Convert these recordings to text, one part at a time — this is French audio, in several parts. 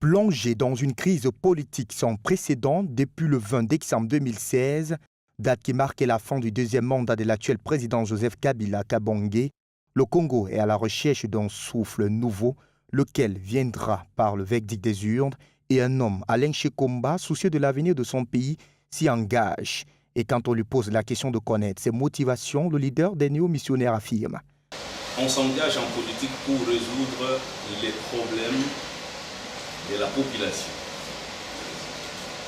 Plongé dans une crise politique sans précédent depuis le 20 décembre 2016, date qui marquait la fin du deuxième mandat de l'actuel président Joseph Kabila Kabange, le Congo est à la recherche d'un souffle nouveau, lequel viendra par le verdict des urnes, et un homme, Alain Chikomba, soucieux de l'avenir de son pays, s'y engage. Et quand on lui pose la question de connaître ses motivations, le leader des néo-missionnaires affirme: on s'engage en politique pour résoudre les problèmes de la population.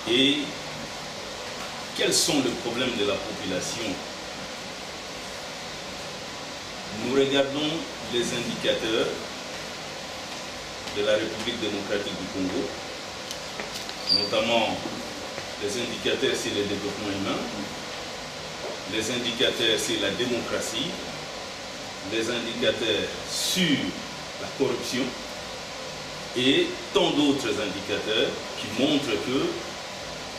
Et quels sont les problèmes de la population? Nous regardons les indicateurs de la République démocratique du Congo, notamment les indicateurs sur le développement humain, les indicateurs sur la démocratie, les indicateurs sur la corruption et tant d'autres indicateurs qui montrent que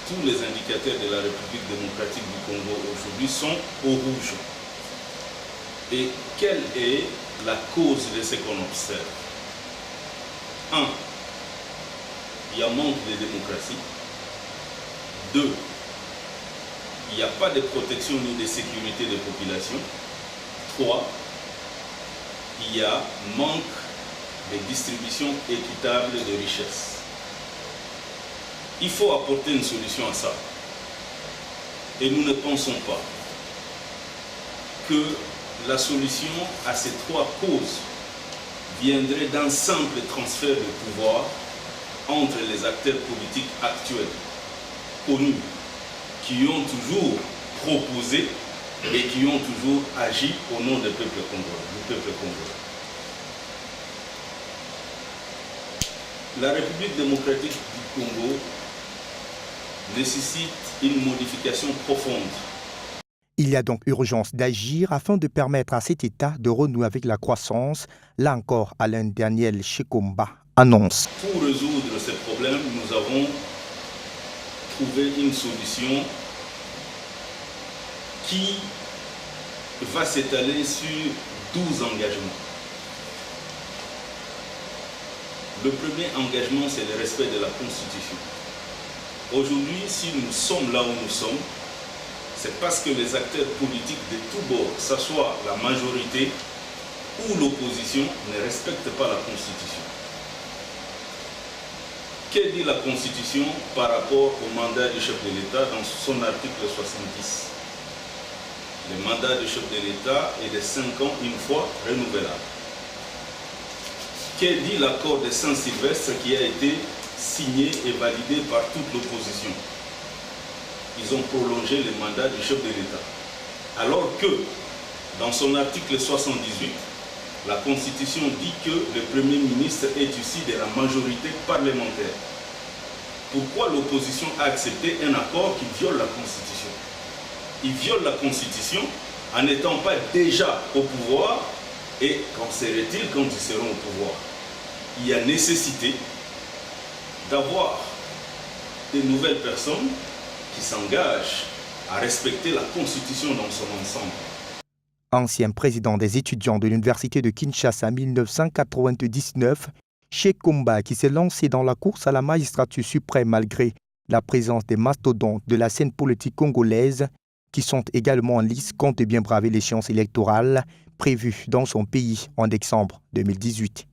tous les indicateurs de la République démocratique du Congo aujourd'hui sont au rouge. Et quelle est la cause de ce qu'on observe? 1. Il y a manque de démocratie. 2. Il n'y a pas de protection ni de sécurité des populations. 3. Il y a manque de distribution équitable de richesses. Il faut apporter une solution à ça. Et nous ne pensons pas que la solution à ces trois causes viendrait d'un simple transfert de pouvoir entre les acteurs politiques actuels, connus, qui ont toujours proposé et qui ont toujours agi au nom du peuple congolais. La République démocratique du Congo nécessite une modification profonde. Il y a donc urgence d'agir afin de permettre à cet État de renouer avec la croissance. Là encore, Alain Daniel Chikomba annonce: pour résoudre ces problèmes, nous avons trouvé une solution qui va s'étaler sur 12 engagements. Le premier engagement, c'est le respect de la Constitution. Aujourd'hui, si nous sommes là où nous sommes, c'est parce que les acteurs politiques de tous bords, que ce soit la majorité ou l'opposition, ne respectent pas la Constitution. Que dit la Constitution par rapport au mandat du chef de l'État dans son article 70? Le mandat du chef de l'État est de 5 ans une fois renouvelable. Que dit l'accord de Saint-Sylvestre qui a été signé et validé par toute l'opposition? Ils ont prolongé le mandat du chef de l'État. Alors que, dans son article 78, la Constitution dit que le Premier ministre est issu de la majorité parlementaire. Pourquoi l'opposition a accepté un accord qui viole la Constitution? Ils violent la Constitution en n'étant pas déjà au pouvoir. Et qu'en serait-il quand ils seront au pouvoir? Il y a nécessité d'avoir de nouvelles personnes qui s'engagent à respecter la Constitution dans son ensemble. Ancien président des étudiants de l'Université de Kinshasa en 1999, Chikomba, qui s'est lancé dans la course à la magistrature suprême malgré la présence des mastodontes de la scène politique congolaise, qui sont également en lice, compte bien braver l'échéance électorale prévue dans son pays en décembre 2018.